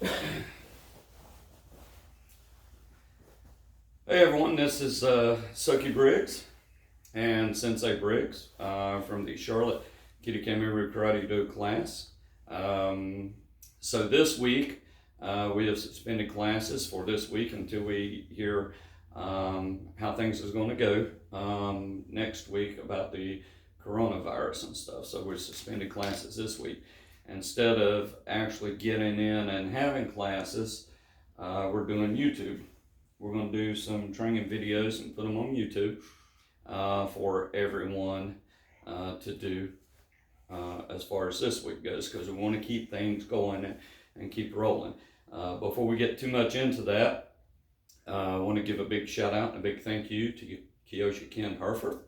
Hey everyone, this is Soki Briggs and Sensei Briggs from the Charlotte Kitakami Karate Do class. So this week we have suspended classes for this week until we hear how things is going to go next week about the coronavirus and stuff. So we're suspended classes this week. Instead of actually getting in and having classes, we're doing YouTube. We're going to do some training videos and put them on YouTube for everyone to do as far as this week goes, because we want to keep things going and keep rolling. Before we get too much into that, I want to give a big shout out and a big thank you to Kiyoshi Ken Herford.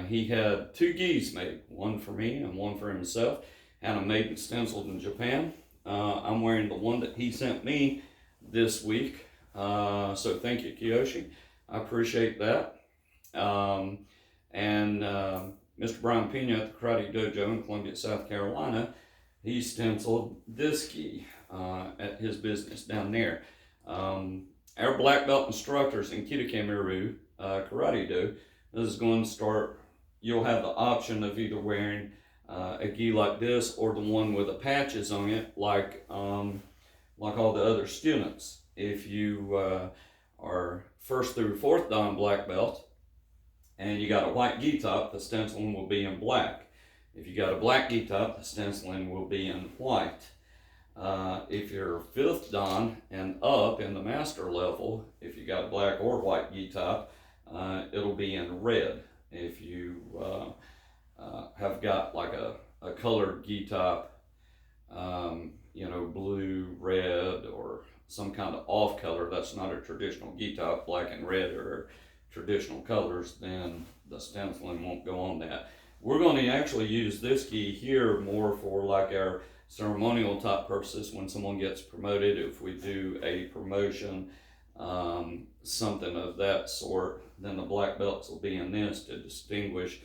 He had two gis made, one for me and one for himself. Had them made and stenciled in Japan. I'm wearing the one that he sent me this week. So thank you, Kiyoshi. I appreciate that. Mr. Brian Pena at the Karate Dojo in Columbia, South Carolina, he stenciled this gi at his business down there. Our black belt instructors in Kitakami Karate Do, this is going to start, you'll have the option of either wearing a gi like this or the one with the patches on it, like all the other students. If you are first through fourth dan black belt and you got a white gi top, the stenciling will be in black. If you got a black gi top, the stenciling will be in white. If you're fifth dan and up in the master level, if you got a black or white gi top, it'll be in red. If you have got like a colored gi top, blue, red, or some kind of off color that's not a traditional gi top, black and red are traditional colors, then the stenciling won't go on that. We're going to actually use this gi here more for like our ceremonial type purposes when someone gets promoted. If we do a promotion, something of that sort, then the black belts will be in this to distinguish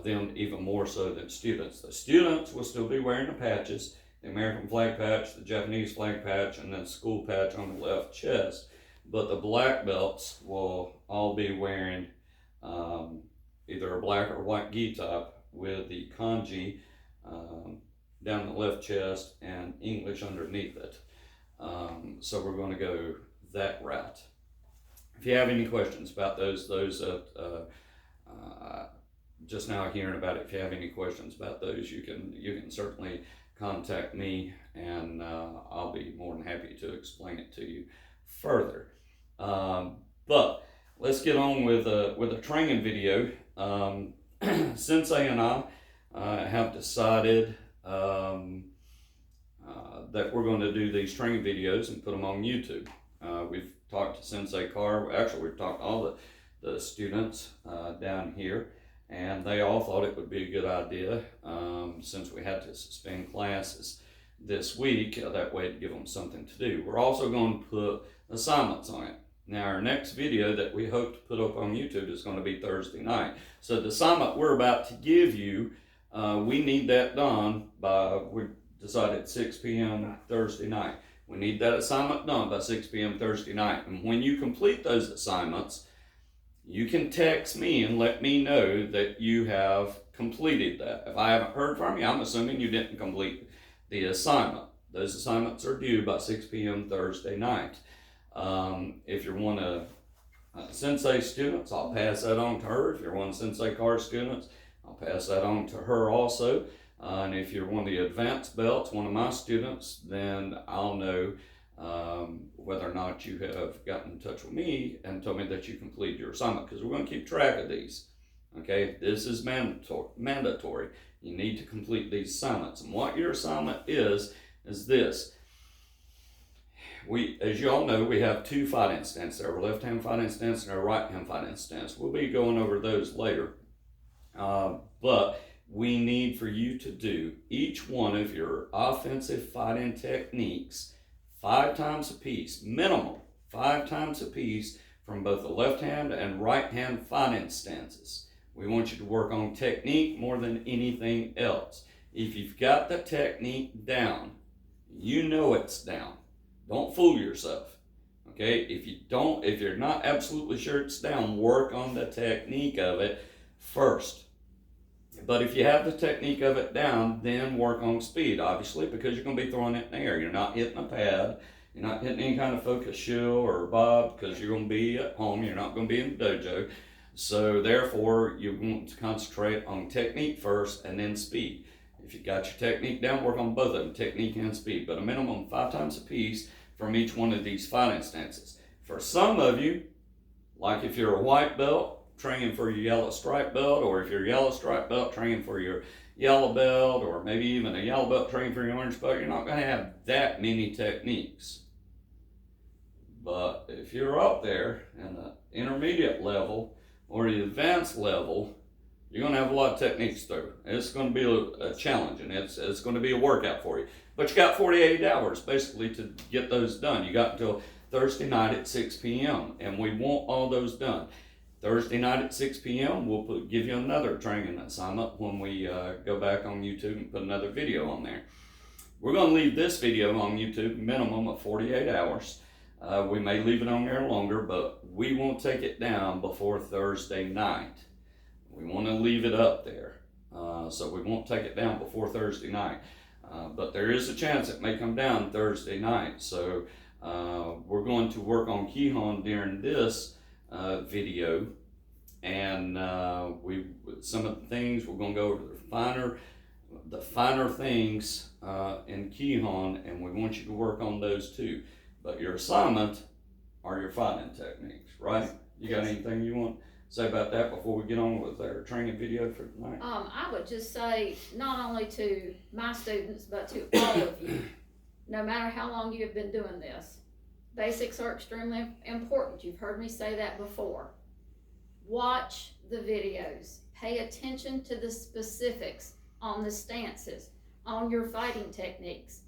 them even more so than students. The students will still be wearing the patches, the American flag patch, the Japanese flag patch, and then the school patch on the left chest. But the black belts will all be wearing either a black or white gi top with the kanji down the left chest and English underneath it. So we're going to go that route. If you have any questions about those just now hearing about it, if you have any questions about those, you can certainly contact me, and I'll be more than happy to explain it to you further. But let's get on with a training video. Sensei and I have decided that we're going to do these training videos and put them on YouTube. We've talked to Sensei Carr. Actually, we've talked to all the students down here, and they all thought it would be a good idea since we had to suspend classes this week, that way to give them something to do. We're also going to put assignments on it. Now, our next video that we hope to put up on YouTube is going to be Thursday night. So the assignment we're about to give you, we need that done by, we decided 6 p.m. Thursday night. We need that assignment done by 6 p.m. Thursday night. And when you complete those assignments, you can text me and let me know that you have completed that. If I haven't heard from you, I'm assuming you didn't complete the assignment. Those assignments are due by 6 p.m. Thursday night. If you're one of Sensei students, I'll pass that on to her. If you're one of Sensei Carr students, I'll pass that on to her also. And if you're one of the advanced belts, one of my students, then I'll know whether or not you have gotten in touch with me and told me that you completed your assignment, because we're going to keep track of these. Okay, this is mandatory. You need to complete these assignments. And what your assignment is this. As you all know, we have two fighting stances, our left hand fighting stance and our right hand fighting stance. We'll be going over those later. But we need for you to do each one of your offensive fighting techniques 5 times a piece, minimum 5 times a piece, from both the left hand and right hand fighting stances. We want you to work on technique more than anything else. If you've got the technique down, You know it's down. Don't fool yourself. Okay, if you're not absolutely sure it's down, work on the technique of it first. But if you have the technique of it down, then work on speed, obviously, because you're going to be throwing it in the air. You're not hitting a pad. You're not hitting any kind of focus shell or bob because you're going to be at home. You're not going to be in the dojo. So therefore, you want to concentrate on technique first and then speed. If you got your technique down, work on both of them, technique and speed, but a minimum 5 times a piece from each one of these fighting stances. For some of you, like if you're a white belt, training for your yellow stripe belt, or if you're a yellow stripe belt, training for your yellow belt, or maybe even a yellow belt training for your orange belt, you're not going to have that many techniques. But if you're up there in the intermediate level or the advanced level, you're going to have a lot of techniques through. It's going to be a challenge, and it's going to be a workout for you. But you got 48 hours basically to get those done. You got until Thursday night at 6 p.m. and we want all those done. Thursday night at 6 p.m. we'll give you another training assignment when we go back on YouTube and put another video on there. We're going to leave this video on YouTube minimum of 48 hours. We may leave it on there longer, but we won't take it down before Thursday night. We want to leave it up there, so we won't take it down before Thursday night. But there is a chance it may come down Thursday night. So we're going to work on Kihon during this video, and some of the things we're going to go over the finer things in Kihon, and we want you to work on those too. But your assignment are your fighting techniques, right? You got anything you want say about that before we get on with our training video for tonight? I would just say, not only to my students, but to all of you, no matter how long you have been doing this, basics are extremely important. You've heard me say that before. Watch the videos. Pay attention to the specifics on the stances, on your fighting techniques.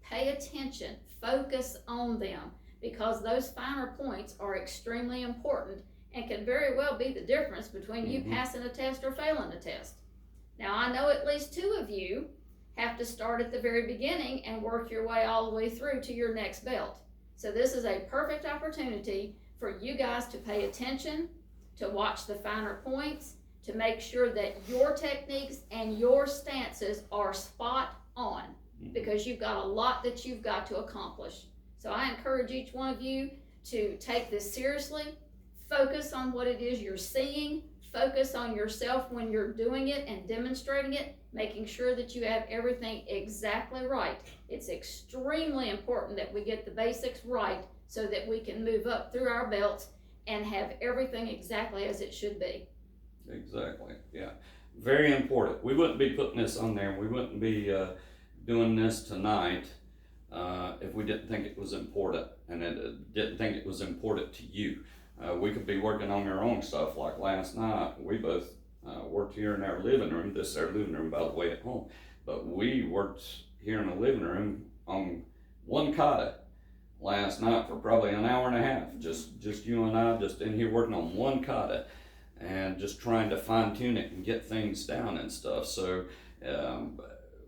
Pay attention. Focus on them, because those finer points are extremely important and can very well be the difference between you passing a test or failing a test. Now, I know at least 2 of you have to start at the very beginning and work your way all the way through to your next belt. So this is a perfect opportunity for you guys to pay attention, to watch the finer points, to make sure that your techniques and your stances are spot on, because you've got a lot that you've got to accomplish. So I encourage each one of you to take this seriously. Focus on what it is you're seeing. Focus on yourself when you're doing it and demonstrating it, making sure that you have everything exactly right. It's extremely important that we get the basics right so that we can move up through our belts and have everything exactly as it should be. Exactly, yeah. Very important. We wouldn't be putting this on there. We wouldn't be doing this tonight if we didn't think it was important, and didn't think it was important to you. We could be working on our own stuff. Like last night, we both worked here in our living room. This is our living room, by the way, at home. But we worked here in the living room on one kata last night for probably an hour and a half. Just you and I, just in here working on one kata and just trying to fine tune it and get things down and stuff. So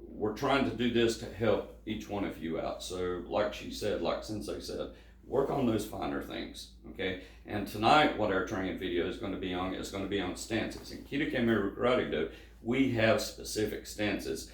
we're trying to do this to help each one of you out. So like she said, like Sensei said, work on those finer things, okay? And tonight, what our training video is going to be on stances. In Kyoto Karate Do, we have specific stances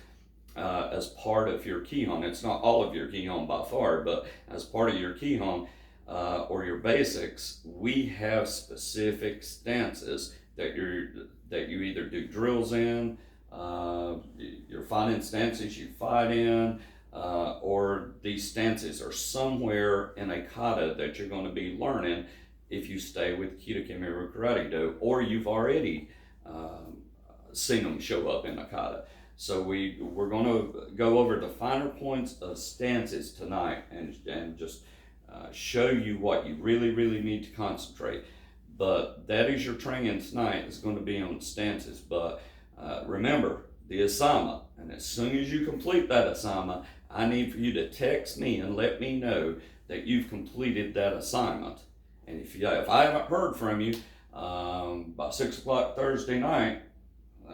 as part of your Kihon. It's not all of your Kihon by far, but as part of your Kihon or your basics, we have specific stances that you either do drills in, your fighting stances you fight in, or these stances are somewhere in a kata that you're going to be learning if you stay with Kyoto Karate Do, or you've already seen them show up in a kata. So we're going to go over the finer points of stances tonight and just show you what you really need to concentrate. But that is your training tonight. It's going to be on stances. But remember the assignment, and as soon as you complete that assignment, I need for you to text me and let me know that you've completed that assignment. And if I haven't heard from you by 6 o'clock Thursday night,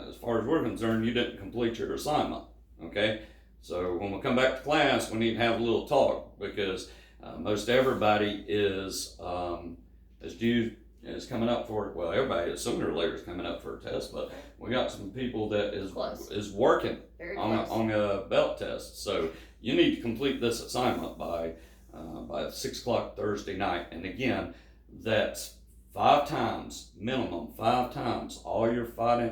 as far as we're concerned, you didn't complete your assignment, okay? So when we come back to class, we need to have a little talk, because most everybody is coming up for it. Well, everybody is sooner or later is coming up for a test, but we got some people that is working on a belt test. So you need to complete this assignment by 6 o'clock Thursday night. And again, that's 5 times, minimum 5 times, all your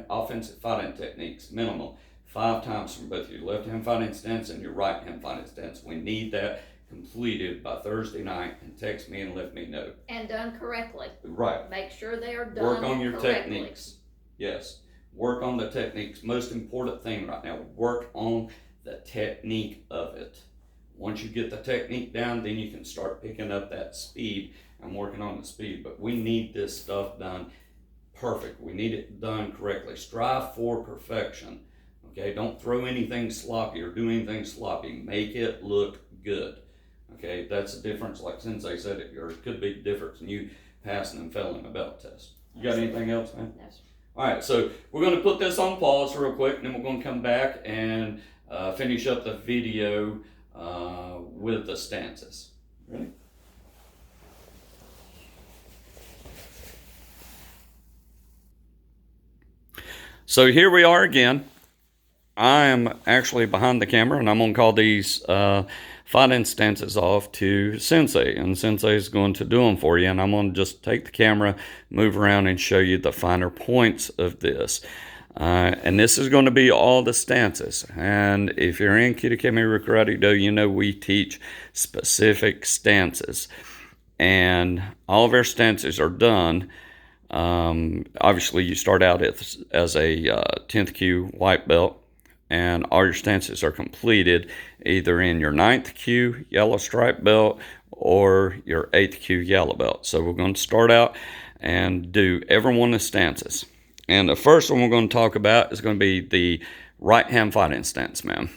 offensive fighting techniques, minimum 5 times from both your left hand fighting stance and your right hand fighting stance. We need that completed by Thursday night, and text me and let me know. And done correctly. Right. Make sure they are done Work on your correctly. techniques. Yes. Work on the techniques. Most important thing right now, work on the technique of it. Once you get the technique down, then you can start picking up that speed and working on the speed. But we need this stuff done perfect. We need it done correctly. Strive for perfection. Okay, don't throw anything sloppy or do anything sloppy. Make it look good. Okay, that's the difference. Like Sensei said, it could be the difference in you passing and failing a belt test. You got anything else, man? No, sir. All right, so we're going to put this on pause real quick, and then we're going to come back and finish up the video with the stances. Ready? So here we are again. I am actually behind the camera, and I'm going to call these fighting stances off to Sensei, and Sensei is going to do them for you. And I'm going to just take the camera, move around, and show you the finer points of this. And this is going to be all the stances. And if you're in Kitakami Karate Do, you know we teach specific stances, and all of our stances are done. Obviously, you start out as a 10th Kyu white belt, and all your stances are completed either in your 9th Kyu yellow stripe belt or your 8th Kyu yellow belt. So we're going to start out and do every one of the stances. And the first one we're going to talk about is going to be the right hand fighting stance, man.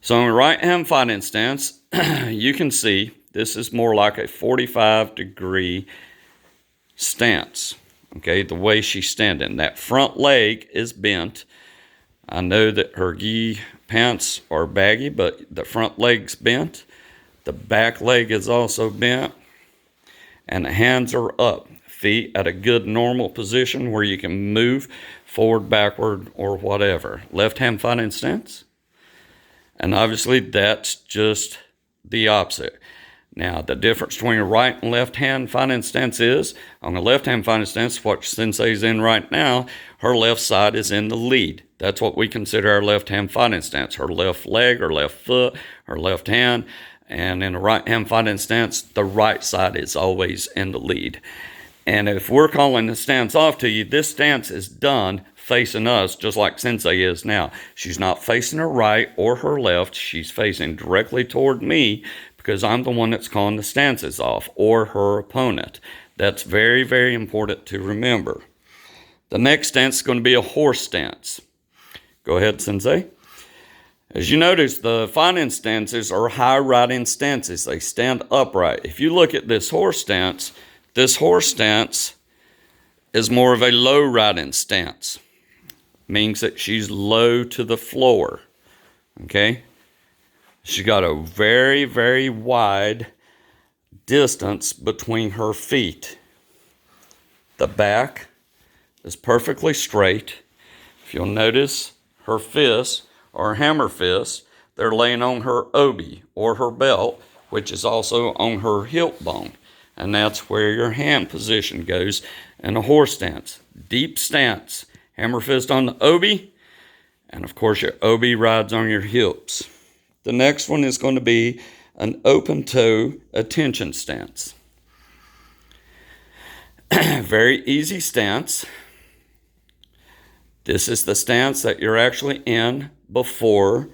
So in the right hand fighting stance, you can see this is more like a 45-degree stance. Okay, the way she's standing. That front leg is bent. I know that her gi pants are baggy, but the front leg's bent. The back leg is also bent. And the hands are up. Feet at a good normal position where you can move forward, backward, or whatever. Left hand fighting stance. And obviously that's just the opposite. Now, the difference between a right and left hand fighting stance is, on the left hand fighting stance, what Sensei's in right now, her left side is in the lead. That's what we consider our left hand fighting stance. Her left leg, her left foot, her left hand. And in a right hand fighting stance, the right side is always in the lead. And if we're calling the stance off to you, this stance is done facing us just like Sensei is now. She's not facing her right or her left. She's facing directly toward me, because I'm the one that's calling the stances off, or her opponent. That's very, very important to remember. The next stance is going to be a horse stance. Go ahead, Sensei. As you notice, the fighting stances are high riding stances. They stand upright. If you look at this horse stance is more of a low riding stance. Means that she's low to the floor. Okay? She's got a very, very wide distance between her feet. The back is perfectly straight. If you'll notice, her fists, or hammer fists, they're laying on her obi, or her belt, which is also on her hip bone. And that's where your hand position goes in a horse stance. Deep stance. Hammer fist on the obi, and of course your obi rides on your hips. The next one is going to be an open toe attention stance. Very easy stance. This is the stance that you're actually in before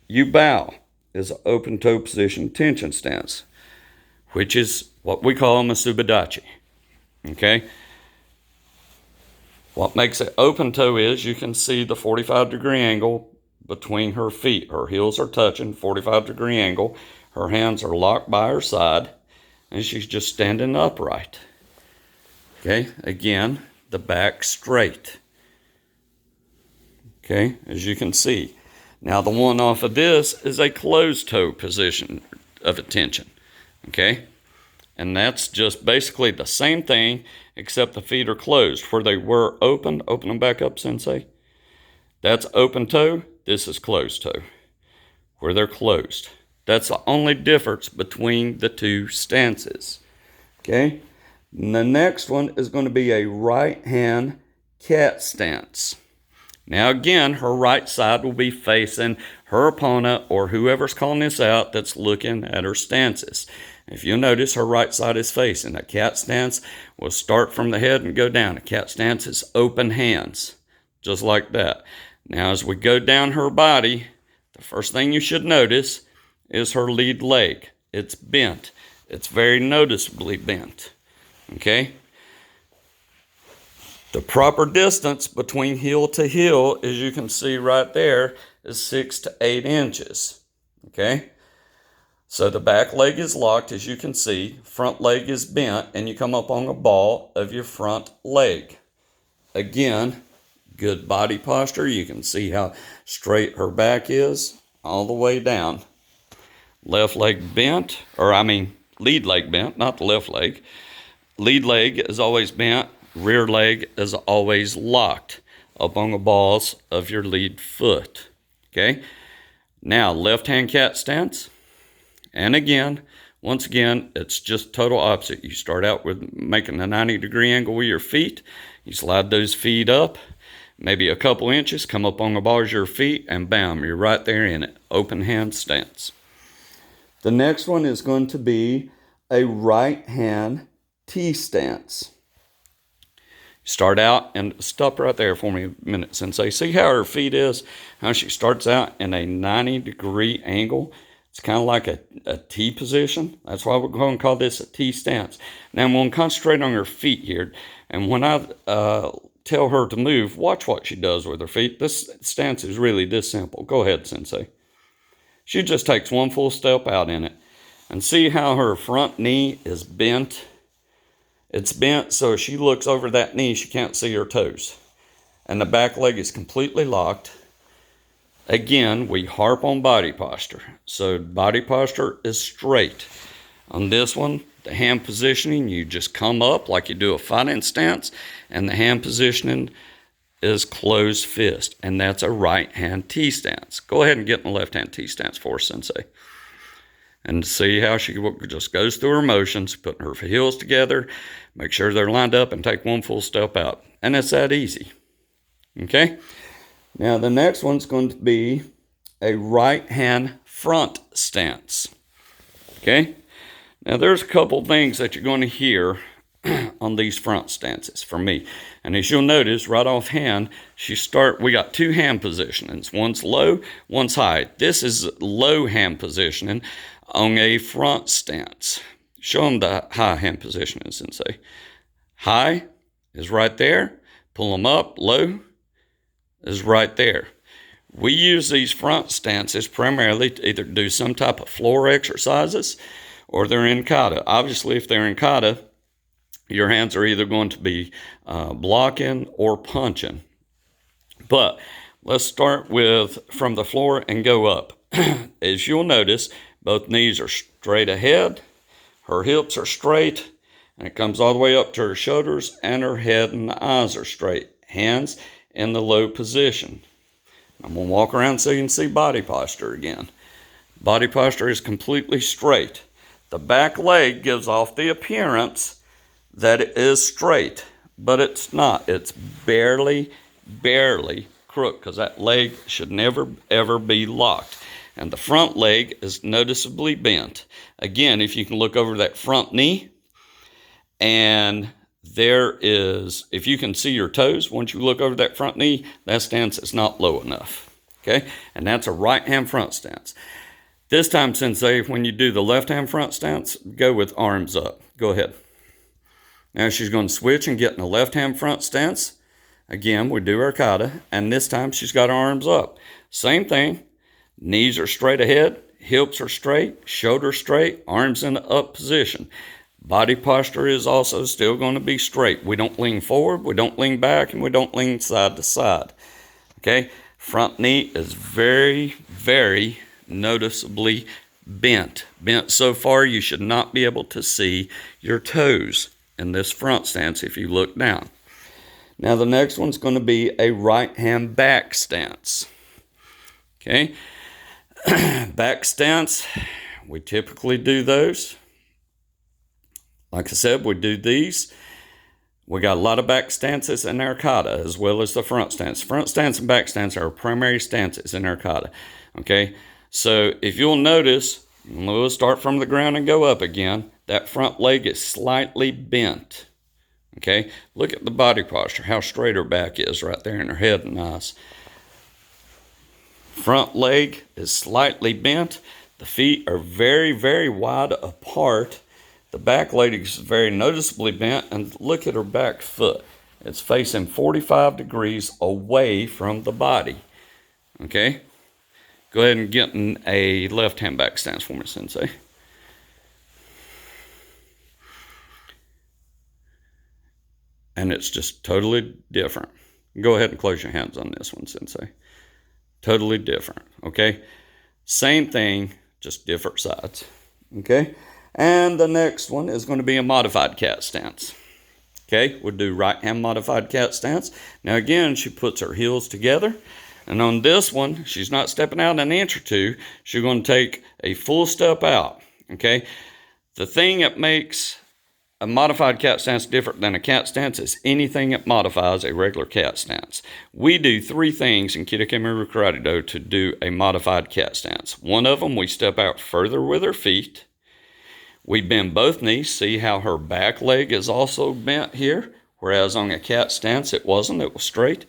you bow. Is an open toe position tension stance, which is what we call a Masubidachi. Okay? What makes it open toe is you can see the 45-degree angle between her feet. Her heels are touching, 45-degree angle. Her hands are locked by her side, and she's just standing upright. Okay, again, the back straight. Okay, as you can see. Now the one off of this is a closed toe position of attention, okay? And that's just basically the same thing, except the feet are closed. Where they were open, open them back up, Sensei. That's open toe, this is closed toe. Where they're closed. That's the only difference between the two stances, okay? And the next one is going to be a right hand cat stance. Now again, her right side will be facing her opponent or whoever's calling this out that's looking at her stances. If you'll notice, her right side is facing. A cat stance will start from the head and go down. A cat stance is open hands, just like that. Now as we go down her body, the first thing you should notice is her lead leg. It's bent. It's very noticeably bent, okay? The proper distance between heel to heel, as you can see right there, is 6 to 8 inches, okay? So the back leg is locked, as you can see. Front leg is bent, and you come up on the ball of your front leg. Again, good body posture. You can see how straight her back is all the way down. Left leg bent, lead leg bent, not the left leg. Lead leg is always bent. Rear leg is always locked up on the balls of your lead foot, okay? Now, left hand cat stance. And again, once again, it's just total opposite. You start out with making a 90-degree angle with your feet. You slide those feet up, maybe a couple inches, come up on the balls of your feet, and bam, you're right there in it. Open hand stance. The next one is going to be a right hand T stance. Start out, and stop right there for me a minute, Sensei. See how her feet is? How she starts out in a 90-degree angle? It's kind of like a T position. That's why we're going to call this a T stance. Now I'm going to concentrate on her feet here. And when I tell her to move, watch what she does with her feet. This stance is really this simple. Go ahead, Sensei. She just takes one full step out in it. And see how her front knee is bent? It's bent so she looks over that knee, she can't see her toes. And the back leg is completely locked. Again, we harp on body posture. So body posture is straight. On this one, the hand positioning, you just come up like you do a fighting stance, and the hand positioning is closed fist, and that's a right hand T stance. Go ahead and get in the left hand T stance for us, Sensei. And see how she just goes through her motions, putting her heels together, make sure they're lined up, and take one full step out. And it's that easy. Okay? Now the next one's going to be a right hand front stance. Okay? Now there's a couple things that you're going to hear on these front stances from me. And as you'll notice, right offhand, we got two hand positionings. One's low, one's high. This is low hand positioning on a front stance. Show them the high hand positioning, Sensei. High is right there. Pull them up. Low is right there. We use these front stances primarily to either do some type of floor exercises or they're in kata. Obviously, if they're in kata, your hands are either going to be blocking or punching. But let's start with from the floor and go up. As you'll notice, both knees are straight ahead, her hips are straight, and it comes all the way up to her shoulders, and her head and eyes are straight. Hands in the low position. I'm going to walk around so you can see body posture again. Body posture is completely straight. The back leg gives off the appearance that it is straight, but it's not. It's barely crooked because that leg should never, ever be locked. And the front leg is noticeably bent. Again, if you can look over that front knee, and there is, if you can see your toes, once you look over that front knee, that stance is not low enough. Okay? And that's a right hand front stance. This time, Sensei, when you do the left hand front stance, go with arms up. Go ahead. Now she's going to switch and get in the left hand front stance. Again, we do our kata, and this time she's got her arms up. Same thing. Knees are straight ahead, hips are straight, shoulders straight, arms in the up position. Body posture is also still going to be straight. We don't lean forward, we don't lean back, and we don't lean side to side. Okay? Front knee is very, very noticeably bent. Bent so far you should not be able to see your toes in this front stance if you look down. Now the next one's going to be a right hand back stance. Okay, back stance, we typically do those. Like I said, we do these. We got a lot of back stances in our kata as well as the front stance. Front stance and back stance are our primary stances in our kata. Okay, so if you'll notice, we'll start from the ground and go up again. That front leg is slightly bent. Okay, look at the body posture, how straight her back is right there in her head and eyes. Front leg is slightly bent. The feet are very, very wide apart. The back leg is very noticeably bent, and look at her back foot. It's facing 45 degrees away from the body. Okay? Go ahead and get in a left hand back stance for me, Sensei. And it's just totally different. Go ahead and close your hands on this one, Sensei. Totally different, okay? Same thing, just different sides, okay? And the next one is going to be a modified cat stance. Okay, we'll do right hand modified cat stance. Now again, she puts her heels together. And on this one, she's not stepping out an inch or two. She's going to take a full step out, okay? The thing that makes a modified cat stance different than a cat stance is anything that modifies a regular cat stance. We do 3 things in Kida Kemeru Karate Do to do a modified cat stance. One of them, we step out further with her feet. We bend both knees. See how her back leg is also bent here, whereas on a cat stance it wasn't, it was straight.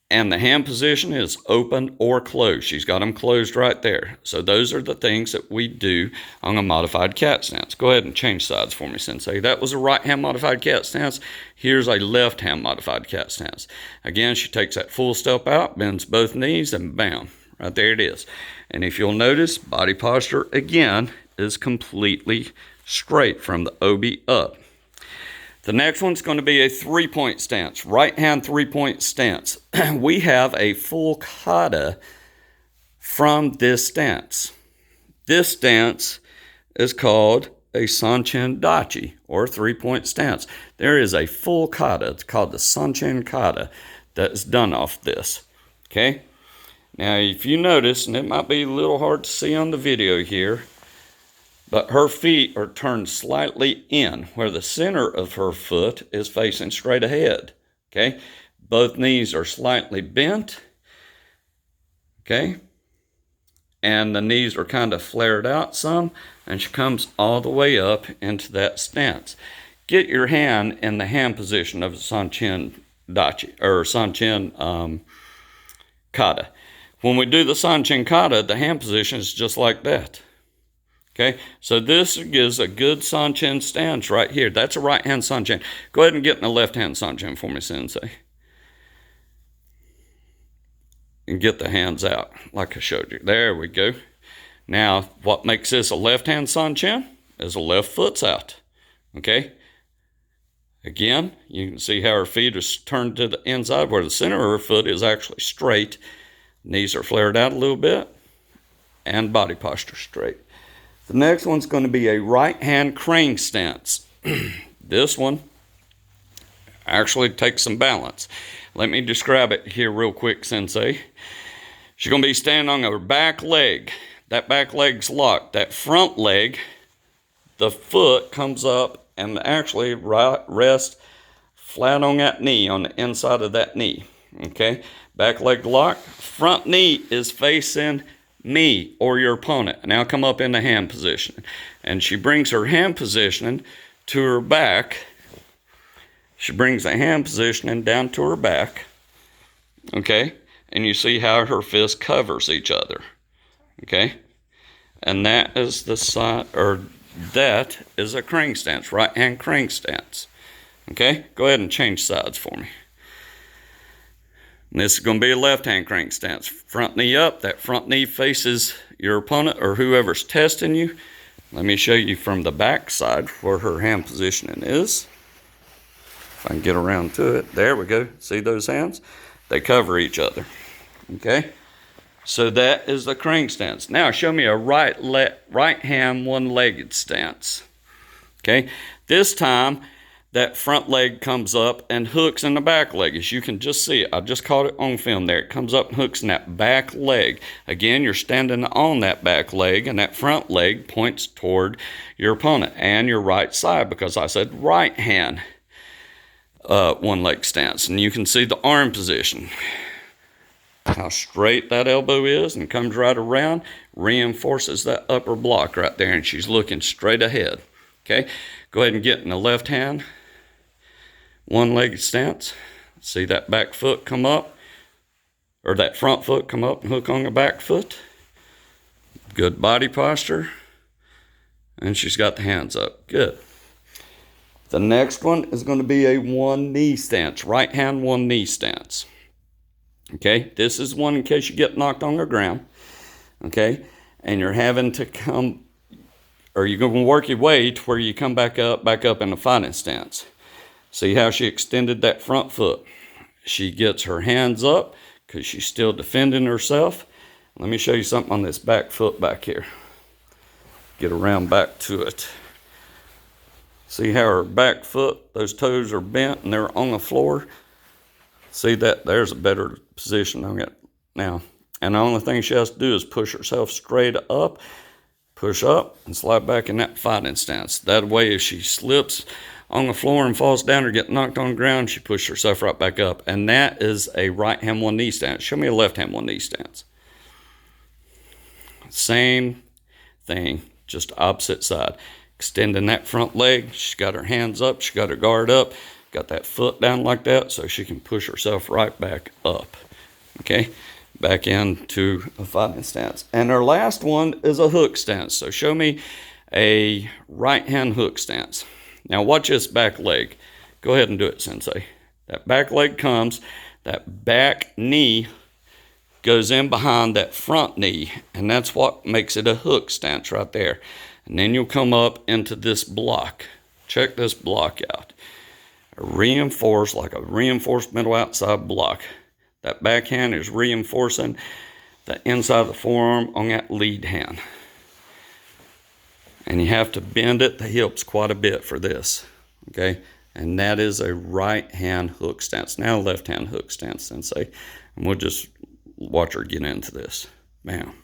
And the hand position is open or closed. She's got them closed right there. So those are the things that we do on a modified cat stance. Go ahead and change sides for me, Sensei. That was a right hand modified cat stance. Here's a left hand modified cat stance. Again, she takes that full step out, bends both knees, and bam, right there it is. And if you'll notice, body posture again is completely straight from the obi up. The next one's going to be a 3-point stance, right hand 3-point stance. We have a full kata from this stance. This stance is called a Sanchin Dachi, or 3-point stance. There is a full kata, it's called the Sanchin kata, that is done off this. Okay? Now if you notice, and it might be a little hard to see on the video here, but her feet are turned slightly in, where the center of her foot is facing straight ahead. Okay? Both knees are slightly bent. Okay? And the knees are kind of flared out some, and she comes all the way up into that stance. Get your hand in the hand position of a Sanchin Dachi, or Sanchin kata. When we do the Sanchin kata, the hand position is just like that. Okay, so this gives a good Sanchin stance right here. That's a right hand Sanchin. Go ahead and get in the left hand Sanchin for me, Sensei. And get the hands out like I showed you. There we go. Now, what makes this a left hand Sanchin is the left foot's out. Okay, again, you can see how her feet are turned to the inside where the center of her foot is actually straight. Knees are flared out a little bit, and body posture straight. The next one's going to be a right hand crane stance. This one actually takes some balance. Let me describe it here real quick, Sensei. She's going to be standing on her back leg. That back leg's locked. That front leg, the foot comes up and actually rests flat on that knee, on the inside of that knee. Okay? Back leg locked. Front knee is facing me or your opponent. Now come up in the hand position. And she brings her hand positioning to her back. She brings the hand positioning down to her back. Okay? And you see how her fist covers each other. Okay? And that is the side, or that is a crane stance, right hand crane stance. Okay? Go ahead and change sides for me. And this is going to be a left-hand crank stance. Front knee up. That front knee faces your opponent or whoever's testing you. Let me show you from the back side where her hand positioning is. If I can get around to it. There we go. See those hands? They cover each other. Okay, so that is the crane stance. Now show me a right hand one-legged stance. Okay, this time that front leg comes up and hooks in the back leg. As you can just see it, I just caught it on film there. It comes up and hooks in that back leg. Again, you're standing on that back leg, and that front leg points toward your opponent and your right side, because I said right hand one leg stance. And you can see the arm position, how straight that elbow is, and comes right around, reinforces that upper block right there, and she's looking straight ahead. Okay, go ahead and get in the left hand one-legged stance. See that back foot come up, or that front foot come up and hook on the back foot. Good body posture, and she's got the hands up. Good. The next one is going to be a one-knee stance, right hand one-knee stance. Okay, this is one in case you get knocked on the ground, okay, and you're having to come, or you're going to work your way to where you come back up in a fighting stance. See how she extended that front foot? She gets her hands up because she's still defending herself. Let me show you something on this back foot back here. Get around back to it. See how her back foot, those toes are bent and they're on the floor? See that? There's a better position on it now. And the only thing she has to do is push herself straight up, push up, and slide back in that fighting stance. That way, if she slips on the floor and falls down or get knocked on the ground, she pushes herself right back up. And that is a right hand one knee stance. Show me a left hand one knee stance. Same thing, just opposite side. Extending that front leg. She's got her hands up, she's got her guard up, got that foot down like that so she can push herself right back up. Okay, back into a fighting stance. And our last one is a hook stance. So show me a right hand hook stance. Now watch this back leg. Go ahead and do it, Sensei. That back leg comes, that back knee goes in behind that front knee, and that's what makes it a hook stance right there. And then you'll come up into this block. Check this block out. Reinforced, like a reinforced middle outside block. That backhand is reinforcing the inside of the forearm on that lead hand. And you have to bend at the hips quite a bit for this, okay? And that is a right hand hook stance. Now left hand hook stance, Sensei. And we'll just watch her get into this. Bam.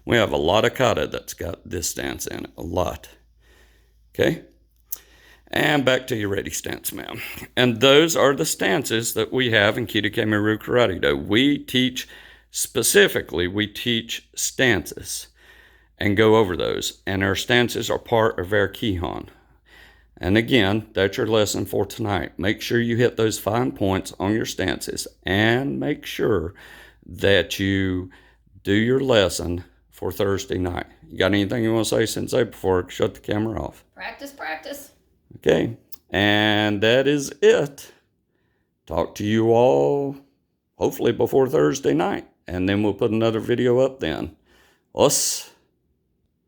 We have a lot of kata that's got this stance in it, a lot. Okay? And back to your ready stance, ma'am. And those are the stances that we have in Kita Maru Karate Do. We teach stances and go over those. And our stances are part of our Kihon. And again, that's your lesson for tonight. Make sure you hit those fine points on your stances and make sure that you do your lesson for Thursday night. You got anything you want to say, Sensei, before I shut the camera off? Practice, practice. Okay, and that is it. Talk to you all hopefully before Thursday night, and then we'll put another video up then. Us.